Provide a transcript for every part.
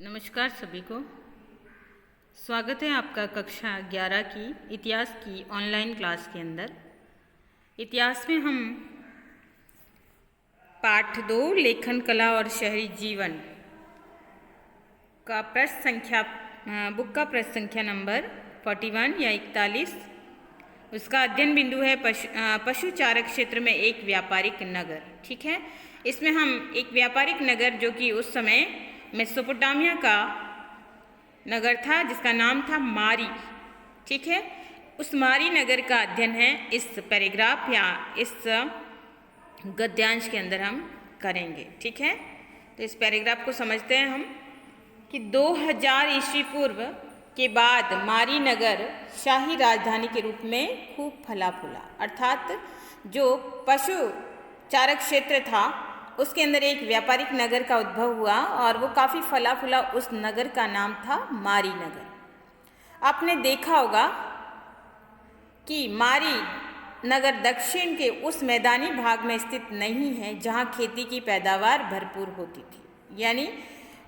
नमस्कार सभी को। स्वागत है आपका कक्षा 11 की इतिहास की ऑनलाइन क्लास के अंदर। इतिहास में हम पाठ 2 लेखन कला और शहरी जीवन का प्रश्न संख्या बुक का प्रश्न संख्या नंबर 41 या 41। उसका अध्ययन बिंदु है पशु चारक क्षेत्र में एक व्यापारिक नगर। ठीक है, इसमें हम एक व्यापारिक नगर जो कि उस समय मेसोपोटामिया का नगर था जिसका नाम था मारी। ठीक है, उस मारी नगर का अध्ययन है इस पैराग्राफ या इस गद्यांश के अंदर हम करेंगे। ठीक है, तो इस पैराग्राफ को समझते हैं हम कि 2000 ईस्वी पूर्व के बाद मारी नगर शाही राजधानी के रूप में खूब फला फूला, अर्थात जो पशु चारक क्षेत्र था उसके अंदर एक व्यापारिक नगर का उद्भव हुआ और वो काफ़ी फला फूला। उस नगर का नाम था मारी नगर। आपने देखा होगा कि मारी नगर दक्षिण के उस मैदानी भाग में स्थित नहीं है जहाँ खेती की पैदावार भरपूर होती थी। यानी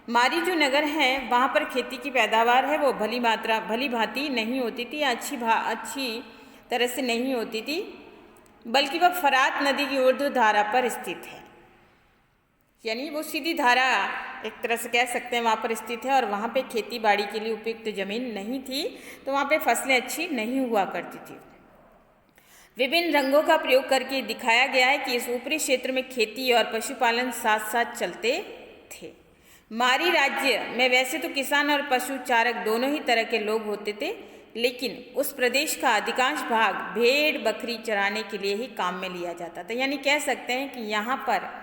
मारी जो नगर है वहाँ पर खेती की पैदावार है वो भली भांति नहीं होती थी, अच्छी तरह से नहीं होती थी, बल्कि वह फरात नदी की ऊर्ध्व धारा पर स्थित है। यानी वो सीधी धारा एक तरह से कह सकते हैं वहाँ पर स्थित है और वहाँ पे खेती बाड़ी के लिए उपयुक्त जमीन नहीं थी, तो वहाँ पे फसलें अच्छी नहीं हुआ करती थी। विभिन्न रंगों का प्रयोग करके दिखाया गया है कि इस ऊपरी क्षेत्र में खेती और पशुपालन साथ साथ चलते थे। मारी राज्य में वैसे तो किसान और पशु चारक दोनों ही तरह के लोग होते थे, लेकिन उस प्रदेश का अधिकांश भाग भेड़ बकरी चराने के लिए ही काम में लिया जाता था। यानी कह सकते हैं कि यहाँ पर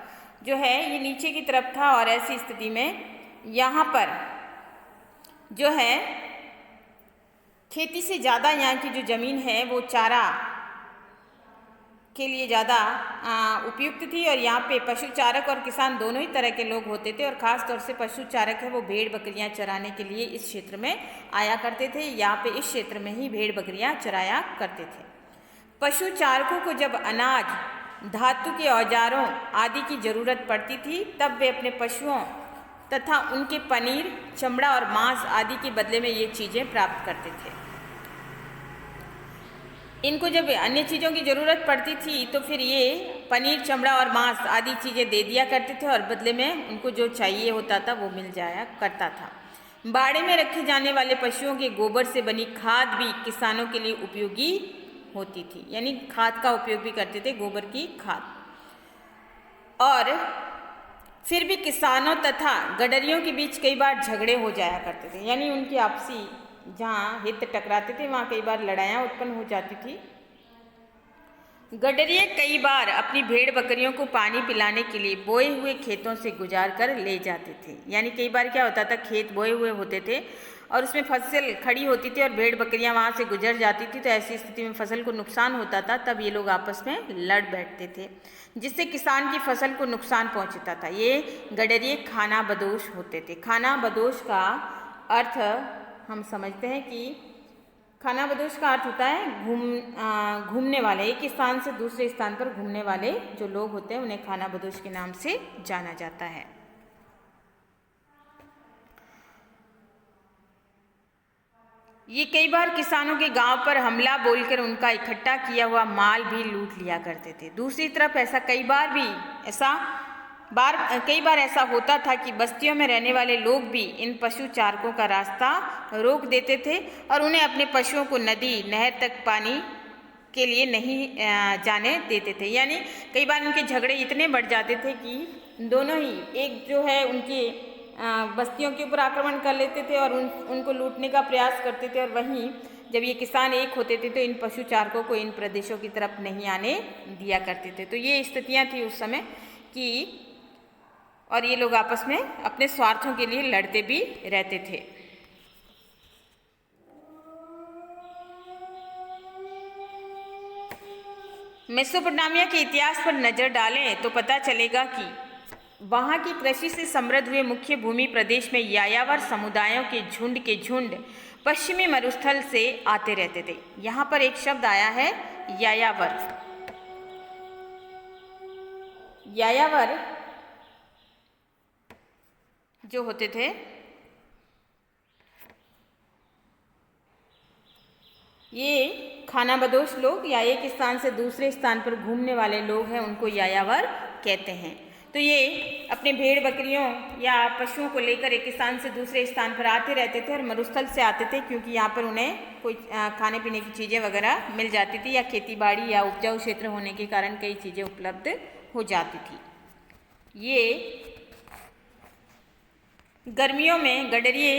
जो है ये नीचे की तरफ था और ऐसी स्थिति में यहाँ पर जो है खेती से ज़्यादा यहाँ की जो ज़मीन है वो चारा के लिए ज़्यादा उपयुक्त थी और यहाँ पे पशु चारक और किसान दोनों ही तरह के लोग होते थे और ख़ास तौर से पशु चारक है वो भेड़ बकरियाँ चराने के लिए इस क्षेत्र में आया करते थे। यहाँ पे इस क्षेत्र में ही भेड़ बकरियाँ चराया करते थे। पशु चारकों को जब अनाज, धातु के औजारों आदि की जरूरत पड़ती थी तब वे अपने पशुओं तथा उनके पनीर, चमड़ा और मांस आदि के बदले में ये चीज़ें प्राप्त करते थे। इनको जब अन्य चीज़ों की ज़रूरत पड़ती थी तो फिर ये पनीर, चमड़ा और मांस आदि चीज़ें दे दिया करते थे और बदले में उनको जो चाहिए होता था वो मिल जाया करता था। बाड़े में रखे जाने वाले पशुओं के गोबर से बनी खाद भी किसानों के लिए उपयोगी होती थी। यानी खाद का उपयोग भी करते थे, गोबर की खाद। और फिर भी किसानों तथा गडरियों के बीच कई बार झगड़े हो जाया करते थे। यानी उनकी आपसी जहाँ हित टकराते थे वहाँ कई बार लड़ाइयाँ उत्पन्न हो जाती थी। गडरिये कई बार अपनी भेड़ बकरियों को पानी पिलाने के लिए बोए हुए खेतों से गुजार कर ले जाते थे। यानी कई बार क्या होता था, खेत बोए हुए होते थे और उसमें फसल खड़ी होती थी और भेड़ बकरियां वहाँ से गुजर जाती थी, तो ऐसी स्थिति में फसल को नुकसान होता था। तब ये लोग आपस में लड़ बैठते थे जिससे किसान की फसल को नुकसान पहुँचता था। ये गडरिये खाना बदोश होते थे। खाना बदोश का अर्थ हम समझते हैं कि खाना बदोश का अर्थ होता है घूमने वाले, एक स्थान से दूसरे स्थान पर घूमने वाले जो लोग होते हैं उन्हें खाना बदोश के नाम से जाना जाता है। ये कई बार किसानों के गांव पर हमला बोलकर उनका इकट्ठा किया हुआ माल भी लूट लिया करते थे। दूसरी तरफ कई बार ऐसा होता था कि बस्तियों में रहने वाले लोग भी इन पशु चारकों का रास्ता रोक देते थे और उन्हें अपने पशुओं को नदी, नहर तक पानी के लिए नहीं जाने देते थे। यानी कई बार उनके झगड़े इतने बढ़ जाते थे कि दोनों ही एक जो है उनकी बस्तियों के ऊपर आक्रमण कर लेते थे और उनको लूटने का प्रयास करते थे। और वहीं जब ये किसान एक होते थे तो इन पशु चारकों को इन प्रदेशों की तरफ नहीं आने दिया करते थे। तो ये स्थितियाँ थी उस समय कि और ये लोग आपस में अपने स्वार्थों के लिए लड़ते भी रहते थे। मेसोपोटामिया के इतिहास पर नज़र डालें तो पता चलेगा कि वहाँ की कृषि से समृद्ध हुए मुख्य भूमि प्रदेश में यायावर समुदायों के झुंड पश्चिमी मरुस्थल से आते रहते थे। यहाँ पर एक शब्द आया है यायावर। यायावर जो होते थे ये खानाबदोश लोग या एक स्थान से दूसरे स्थान पर घूमने वाले लोग हैं, उनको यायावर कहते हैं। तो ये अपने भेड़ बकरियों या पशुओं को लेकर एक स्थान से दूसरे स्थान पर आते रहते थे और मरुस्थल से आते थे, क्योंकि यहाँ पर उन्हें कोई खाने पीने की चीज़ें वगैरह मिल जाती थी या खेती बाड़ी या उपजाऊ क्षेत्र होने के कारण कई चीज़ें उपलब्ध हो जाती थी। ये गर्मियों में गडरिये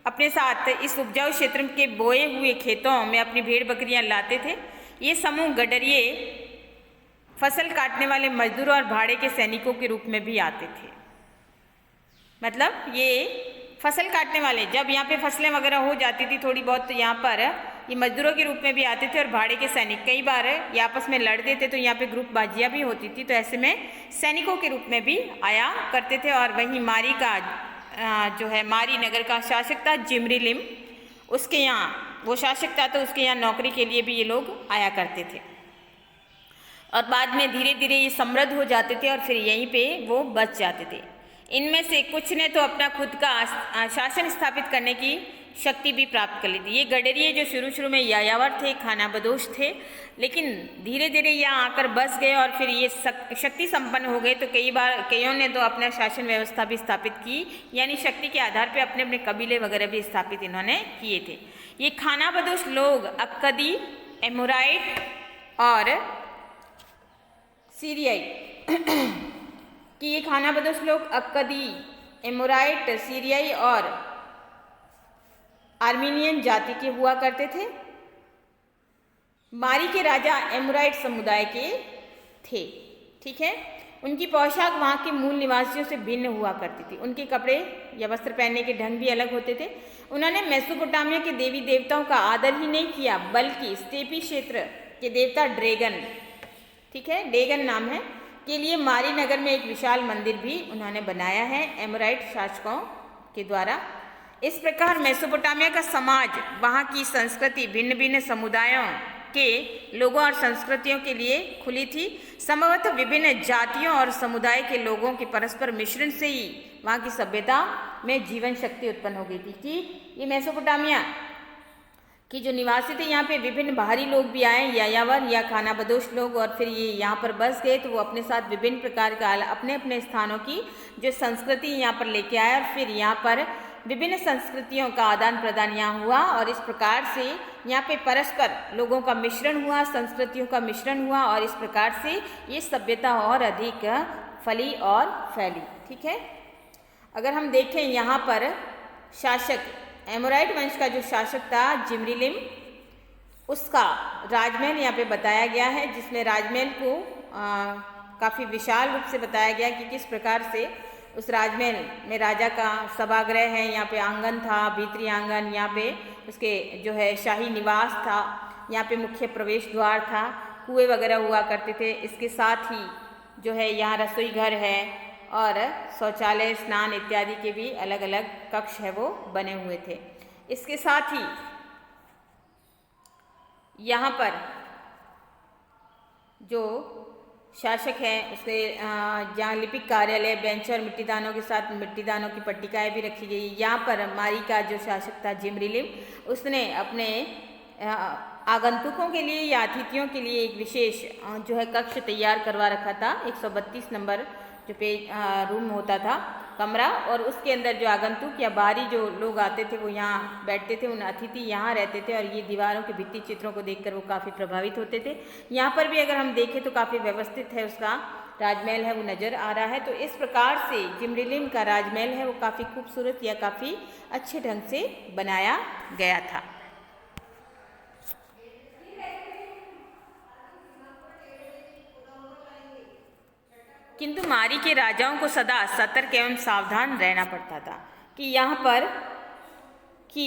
अपने साथ इस उपजाऊ क्षेत्र के बोए हुए खेतों में अपनी भेड़ बकरियां लाते थे। ये समूह गडरिये फसल काटने वाले मजदूरों और भाड़े के सैनिकों के रूप में भी आते थे। मतलब ये फसल काटने वाले, जब यहाँ पे फसलें वगैरह हो जाती थी थोड़ी बहुत, तो यहाँ पर ये मजदूरों के रूप में भी आते थे और भाड़े के सैनिक कई बार ये आपस में लड़ते थे, तो यहाँ पे ग्रुप बाजियाँ भी होती थी, तो ऐसे में सैनिकों के रूप में भी आया करते थे। और वहीं मारी का जो है मारी नगर का शासक था जिमरिलिम, उसके यहाँ वो शासक था, तो उसके यहाँ नौकरी के लिए भी ये लोग आया करते थे। और बाद में धीरे धीरे ये समृद्ध हो जाते थे और फिर यहीं पे वो बच जाते थे। इनमें से कुछ ने तो अपना खुद का शासन स्थापित करने की शक्ति भी प्राप्त कर ली थी। ये गडरिये जो शुरू में यायावर थे, खानाबदोश थे, लेकिन धीरे धीरे यहाँ आकर बस गए और फिर ये शक्ति संपन्न हो गए। तो कईयों ने तो अपना शासन व्यवस्था भी स्थापित की, यानी शक्ति के आधार पे अपने अपने कबीले वगैरह भी स्थापित इन्होंने किए थे। ये खानाबदोश लोग अक्कदी, एमोराइट और सीरियाई कि ये खानाबदोश लोग अक्कदी, एमोराइट, सीरियाई और आर्मीनियन जाति के हुआ करते थे। मारी के राजा एमोराइट समुदाय के थे, ठीक है। उनकी पोशाक वहाँ के मूल निवासियों से भिन्न हुआ करती थी। उनके कपड़े या वस्त्र पहनने के ढंग भी अलग होते थे। उन्होंने मेसोपोटामिया के देवी देवताओं का आदर ही नहीं किया, बल्कि स्टेपी क्षेत्र के देवता ड्रैगन, ठीक है, डेगन नाम है, के लिए मारी नगर में एक विशाल मंदिर भी उन्होंने बनाया है एमोराइट शासकों के द्वारा। इस प्रकार मेसोपोटामिया का समाज वहाँ की संस्कृति भिन्न भिन्न समुदायों के लोगों और संस्कृतियों के लिए खुली थी। संभवतः विभिन्न जातियों और समुदाय के लोगों के परस्पर मिश्रण से ही वहाँ की सभ्यता में जीवन शक्ति उत्पन्न हो गई थी। कि ये मेसोपोटामिया कि जो निवासी थे, यहाँ पे विभिन्न बाहरी लोग भी आए, यायावर या खानाबदोश लोग, और फिर ये यहाँ पर बस गए, तो वो अपने साथ विभिन्न प्रकार का अपने अपने स्थानों की जो संस्कृति यहाँ पर लेके आए और फिर यहाँ पर विभिन्न संस्कृतियों का आदान प्रदान यहाँ हुआ। और इस प्रकार से यहाँ पे परस्पर लोगों का मिश्रण हुआ, संस्कृतियों का मिश्रण हुआ, और इस प्रकार से ये सभ्यता और अधिक फली और फैली, ठीक है। अगर हम देखें यहाँ पर शासक एमोराइट वंश का जो शासक था जिमरिलिम, उसका राजमहल यहाँ पे बताया गया है, जिसमें राजमहल को काफ़ी विशाल रूप से बताया गया कि किस प्रकार से उस राजमहल में राजा का सभागृह है, यहाँ पे आंगन था, भीतरी आंगन, यहाँ पे उसके जो है शाही निवास था, यहाँ पे मुख्य प्रवेश द्वार था, कुएं वगैरह हुआ करते थे। इसके साथ ही जो है यहाँ रसोई घर है और शौचालय, स्नान इत्यादि के भी अलग अलग कक्ष है वो बने हुए थे। इसके साथ ही यहाँ पर जो शासक है उसके जहाँ लिपिक कार्यालय, बेंच और मिट्टीदानों के साथ मिट्टीदानों की पट्टिकाएँ भी रखी गई। यहाँ पर मारी का जो शासक था जिमरिलिम, उसने अपने आगंतुकों के लिए या अतिथियों के लिए एक विशेष जो है कक्ष तैयार करवा रखा था। 132 नंबर जो पेज रूम होता था, कमरा, और उसके अंदर जो आगंतुक या बाहरी जो लोग आते थे वो यहाँ बैठते थे, उन अतिथि यहाँ रहते थे, और ये दीवारों के भित्ति चित्रों को देखकर वो काफ़ी प्रभावित होते थे। यहाँ पर भी अगर हम देखें तो काफ़ी व्यवस्थित है, उसका राजमहल है वो नज़र आ रहा है। तो इस प्रकार से जिमरिलिम का राजमहल है वो काफ़ी खूबसूरत या काफ़ी अच्छे ढंग से बनाया गया था। किंतु मारी के राजाओं को सदा सतर्क एवं सावधान रहना पड़ता था कि यहाँ पर कि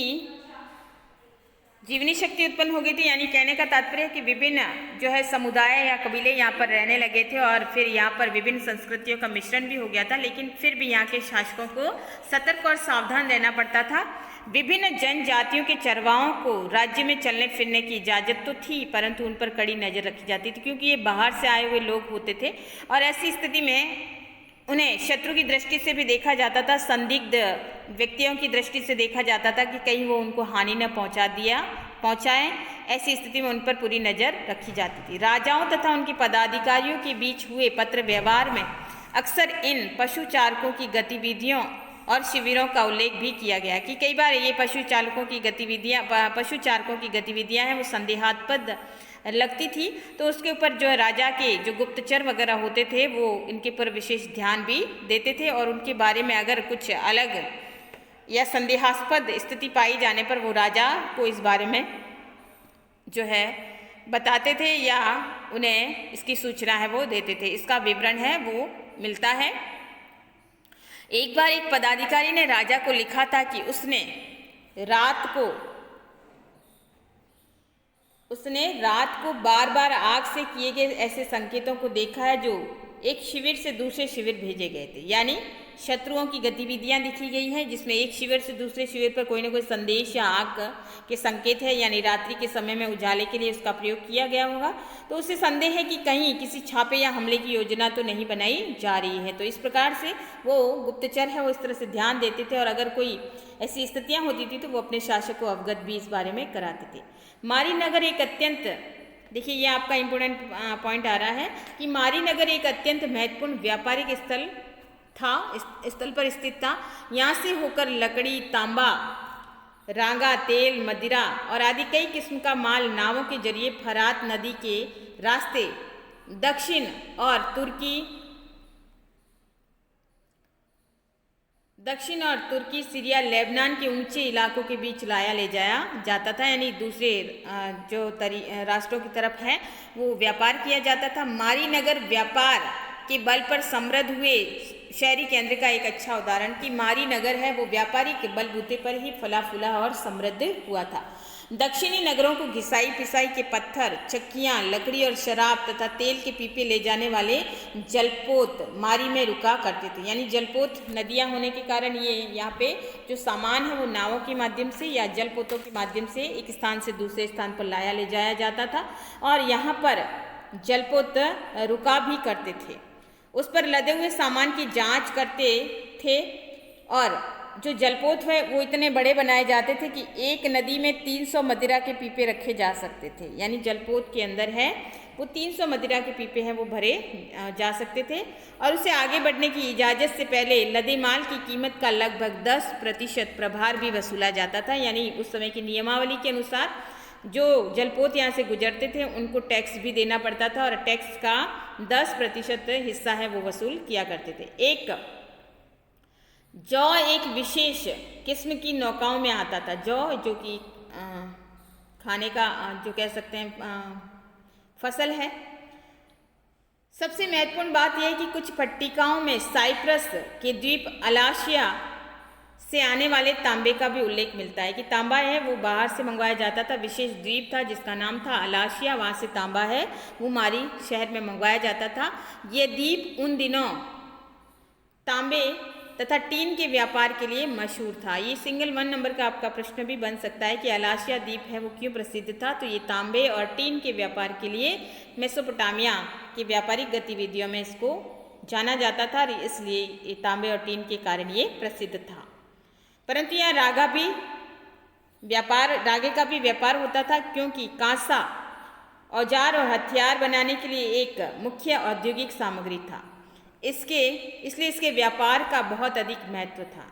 जीवनी शक्ति उत्पन्न हो गई थी। यानी कहने का तात्पर्य कि विभिन्न जो है समुदाय या कबीले यहाँ पर रहने लगे थे और फिर यहाँ पर विभिन्न संस्कृतियों का मिश्रण भी हो गया था, लेकिन फिर भी यहाँ के शासकों को सतर्क और सावधान रहना पड़ता था। विभिन्न जनजातियों के चरवाहों को राज्य में चलने फिरने की इजाज़त तो थी, परंतु उन पर कड़ी नज़र रखी जाती थी, क्योंकि ये बाहर से आए हुए लोग होते थे और ऐसी स्थिति में उन्हें शत्रु की दृष्टि से भी देखा जाता था, संदिग्ध व्यक्तियों की दृष्टि से देखा जाता था कि कहीं वो उनको हानि न पहुंचा दिया पहुंचाएं, ऐसी स्थिति में उन पर पूरी नज़र रखी जाती थी। राजाओं तथा उनके पदाधिकारियों के बीच हुए पत्र व्यवहार में अक्सर इन पशुचारकों की गतिविधियों और शिविरों का उल्लेख भी किया गया कि कई बार ये पशुचारकों की गतिविधियां हैं वो संदेहास्पद लगती थी, तो उसके ऊपर जो राजा के जो गुप्तचर वगैरह होते थे वो इनके ऊपर विशेष ध्यान भी देते थे और उनके बारे में अगर कुछ अलग या संदेहास्पद स्थिति पाई जाने पर वो राजा को इस बारे में जो है बताते थे या उन्हें इसकी सूचना है वो देते थे। इसका विवरण है वो मिलता है। एक बार एक पदाधिकारी ने राजा को लिखा था कि उसने रात को बार बार आग से किए गए ऐसे संकेतों को देखा है जो एक शिविर से दूसरे शिविर भेजे गए थे, यानी शत्रुओं की गतिविधियां दिखी गई हैं जिसमें एक शिविर से दूसरे शिविर पर कोई ना कोई संदेश या आग के संकेत है, यानी रात्रि के समय में उजाले के लिए उसका प्रयोग किया गया होगा। तो उससे संदेह है कि कहीं किसी छापे या हमले की योजना तो नहीं बनाई जा रही है। तो इस प्रकार से वो गुप्तचर है वो इस तरह से ध्यान देते थे और अगर कोई ऐसी स्थितियाँ होती थी तो वो अपने शासक को अवगत भी इस बारे में कराते थे। मारी नगर एक अत्यंत, देखिए ये आपका इम्पोर्टेंट पॉइंट आ रहा है कि मारी नगर एक अत्यंत महत्वपूर्ण व्यापारिक स्थल था, इस स्थल पर स्थित था। यहाँ से होकर लकड़ी, तांबा, रांगा, तेल, मदिरा और आदि कई किस्म का माल नावों के जरिए फरात नदी के रास्ते दक्षिण और तुर्की, सीरिया, लेबनान के ऊंचे इलाकों के बीच ले जाया जाता था, यानी दूसरे जो राष्ट्रों की तरफ है वो व्यापार किया जाता था। मारी नगर व्यापार के बल पर समृद्ध हुए शहरी केंद्र का एक अच्छा उदाहरण कि मारी नगर है वो व्यापारी के बलबूते पर ही फला फूला और समृद्ध हुआ था। दक्षिणी नगरों को घिसाई पिसाई के पत्थर, चक्कियाँ, लकड़ी और शराब तथा तेल के पीपे ले जाने वाले जलपोत मारी में रुका करते थे, यानी जलपोत नदियाँ होने के कारण ये यहाँ पे जो सामान है वो नावों के माध्यम से या जलपोतों के माध्यम से एक स्थान से दूसरे स्थान पर ले जाया जाता था और यहाँ पर जलपोत रुका भी करते थे। उस पर लदे हुए सामान की जांच करते थे और जो जलपोत है वो इतने बड़े बनाए जाते थे कि एक नदी में 300 मदिरा के पीपे रखे जा सकते थे, यानी जलपोत के अंदर है वो 300 मदिरा के पीपे हैं वो भरे जा सकते थे। और उसे आगे बढ़ने की इजाज़त से पहले लदे माल की कीमत का लगभग 10% प्रभार भी वसूला जाता था, यानी उस समय की नियमावली के अनुसार जो जलपोत यहाँ से गुजरते थे उनको टैक्स भी देना पड़ता था और टैक्स का 10% हिस्सा है वो वसूल किया करते थे। जौ एक विशेष किस्म की नौकाओं में आता था। जौ जो कि खाने का जो कह सकते हैं फसल है। सबसे महत्वपूर्ण बात यह है कि कुछ पट्टिकाओं में साइप्रस के द्वीप अलाशिया से आने वाले तांबे का भी उल्लेख मिलता है कि तांबा है वो बाहर से मंगवाया जाता था। विशेष द्वीप था जिसका नाम था अलाशिया, वहाँ से तांबा है वो मारी शहर में मंगवाया जाता था। ये द्वीप उन दिनों तांबे तथा टीन के व्यापार के लिए मशहूर था। ये सिंगल 1 नंबर का आपका प्रश्न भी बन सकता है कि अलाशिया द्वीप है वो क्यों प्रसिद्ध था। तो ये तांबे और टीन के व्यापार के लिए मेसोपोटामिया की व्यापारिक गतिविधियों में इसको जाना जाता था, इसलिए ये तांबे और टीन के कारण ये प्रसिद्ध था। परंतु यहाँ रागे का भी व्यापार होता था क्योंकि कांसा औजार और हथियार बनाने के लिए एक मुख्य औद्योगिक सामग्री था। इसलिए इसके व्यापार का बहुत अधिक महत्व था।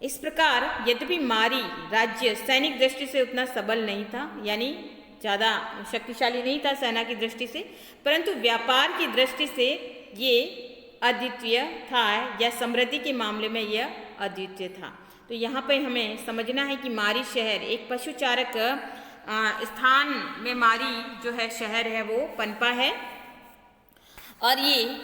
इस प्रकार यद्यपि मारी राज्य सैनिक दृष्टि से उतना सबल नहीं था, यानी ज़्यादा शक्तिशाली नहीं था सेना की दृष्टि से, परंतु व्यापार की दृष्टि से ये अद्वितीय था या समृद्धि के मामले में यह अद्वितीय था। तो यहाँ पे हमें समझना है कि मारी शहर एक पशुचारक स्थान में मारी जो है शहर है वो पनपा है और ये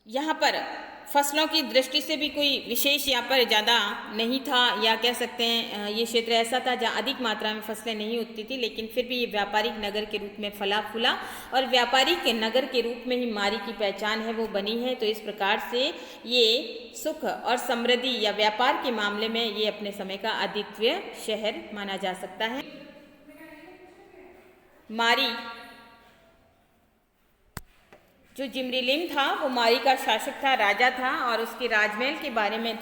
यहाँ पर फसलों की दृष्टि से भी कोई विशेष यहाँ पर ज़्यादा नहीं था, या कह सकते हैं ये क्षेत्र ऐसा था जहाँ अधिक मात्रा में फसलें नहीं उगती थी, लेकिन फिर भी ये व्यापारिक नगर के रूप में फला फूला और व्यापारिक नगर के रूप में ही मारी की पहचान है वो बनी है। तो इस प्रकार से ये सुख और समृद्धि या व्यापार के मामले में ये अपने समय का अद्वितीय शहर माना जा सकता है। मारी जो जिमरीलिम था वो मारी का शासक था, राजा था, और उसके राजमहल के बारे में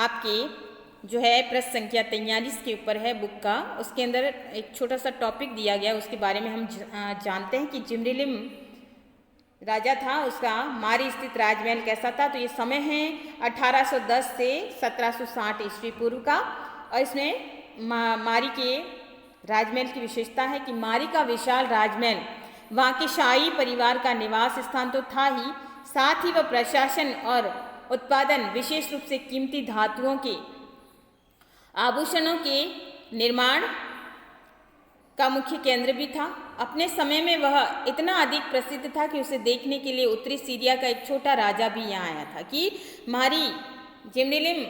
आपके जो है प्रश्न संख्या 43 के ऊपर है बुक का। उसके अंदर एक छोटा सा टॉपिक दिया गया, उसके बारे में हम जानते हैं कि जिमरिलिम राजा था, उसका मारी स्थित राजमहल कैसा था। तो ये समय है 1810 से 1760 ईस्वी पूर्व का। और इसमें मारी के राजमहल की विशेषता है कि मारी का विशाल राजमहल वहाँ के शाही परिवार का निवास स्थान तो था ही, साथ ही वह प्रशासन और उत्पादन, विशेष रूप से कीमती धातुओं के आभूषणों के निर्माण का मुख्य केंद्र भी था। अपने समय में वह इतना अधिक प्रसिद्ध था कि उसे देखने के लिए उत्तरी सीरिया का एक छोटा राजा भी यहाँ आया था। कि मारी जिमरिलिम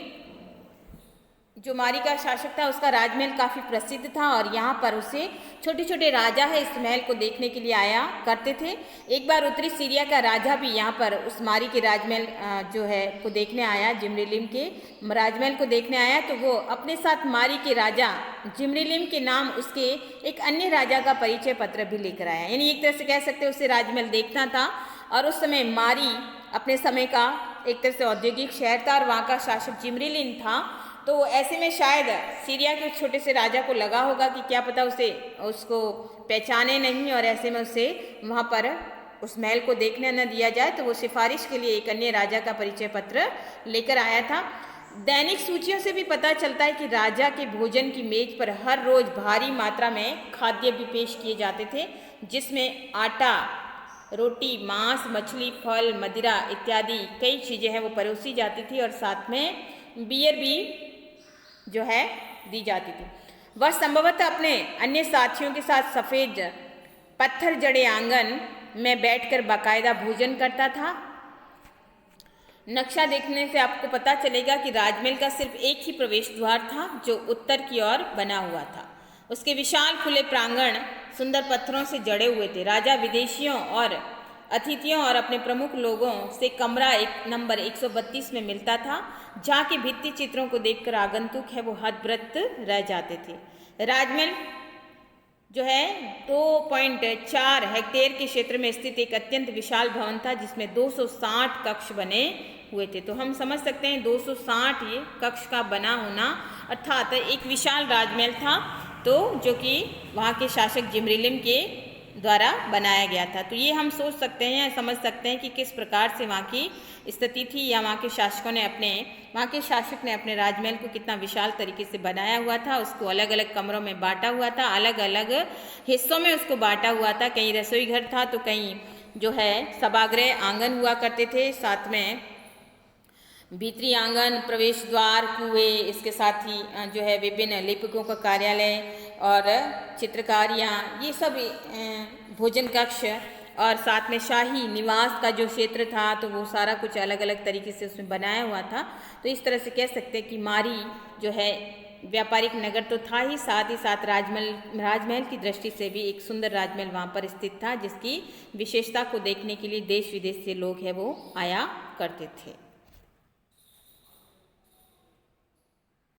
जो मारी का शासक था, उसका राजमहल काफ़ी प्रसिद्ध था और यहाँ पर उसे छोटे छोटे राजा है इस महल को देखने के लिए आया करते थे। एक बार उत्तरी सीरिया का राजा भी यहाँ पर उस मारी के राजमहल जो है को देखने आया, जिमरिलिम के राजमहल को देखने आया। तो वो अपने साथ मारी के राजा जिमरिलिम के नाम उसके एक अन्य राजा का परिचय पत्र भी लेकर आया। यानी एक तरह से कह सकते हैं उसे राजमहल देखना था। और उस समय मारी अपने समय का एक तरह से औद्योगिक शहर था और वहाँ का शासक जिमरिलिम था। तो ऐसे में शायद सीरिया के छोटे से राजा को लगा होगा कि क्या पता उसको पहचाने नहीं और ऐसे में उसे वहाँ पर उस महल को देखने न दिया जाए। तो वो सिफारिश के लिए एक अन्य राजा का परिचय पत्र लेकर आया था। दैनिक सूचियों से भी पता चलता है कि राजा के भोजन की मेज पर हर रोज भारी मात्रा में खाद्य भी पेश किए जाते थे, जिसमें आटा, रोटी, मांस, मछली, फल, मदिरा इत्यादि कई चीज़ें हैं वो परोसी जाती थी और साथ में बियर भी जो है दी जाती थी। वह संभवतः अपने अन्य साथियों के साथ सफ़ेद पत्थर जड़े आंगन में बैठकर बाकायदा भोजन करता था। नक्शा देखने से आपको पता चलेगा कि राजमहल का सिर्फ एक ही प्रवेश द्वार था जो उत्तर की ओर बना हुआ था। उसके विशाल खुले प्रांगण सुंदर पत्थरों से जड़े हुए थे। राजा विदेशियों और अतिथियों और अपने प्रमुख लोगों से कमरा नंबर 132 में मिलता था, जहाँ के भित्ति चित्रों को देखकर आगंतुक है वो हतप्रभ रह जाते थे। राजमहल जो है 2.4 हेक्टेयर के क्षेत्र में स्थित एक अत्यंत विशाल भवन था, जिसमें 260 कक्ष बने हुए थे। तो हम समझ सकते हैं 260 ये कक्ष का बना होना, अर्थात एक विशाल राजमहल था तो जो कि वहाँ के शासक जिमरिलिम के द्वारा बनाया गया था। तो ये हम सोच सकते हैं या समझ सकते हैं कि किस प्रकार से वहाँ की स्थिति थी या वहाँ के शासक ने अपने राजमहल को कितना विशाल तरीके से बनाया हुआ था। उसको अलग अलग कमरों में बांटा हुआ था, अलग अलग हिस्सों में उसको बांटा हुआ था। कहीं रसोई घर था तो कहीं जो है सभागृह आंगन हुआ करते थे, साथ में भीतरी आंगन, प्रवेश द्वार, कुएं, इसके साथ ही जो है विभिन्न लेखकों का कार्यालय और चित्रकारियाँ, ये सब भोजन कक्ष और साथ में शाही निवास का जो क्षेत्र था तो वो सारा कुछ अलग अलग तरीके से उसमें बनाया हुआ था। तो इस तरह से कह सकते हैं कि मारी जो है व्यापारिक नगर तो था ही, साथ ही राजमहल की दृष्टि से भी एक सुंदर राजमहल वहाँ पर स्थित था, जिसकी विशेषता को देखने के लिए देश विदेश से लोग हैं वो आया करते थे।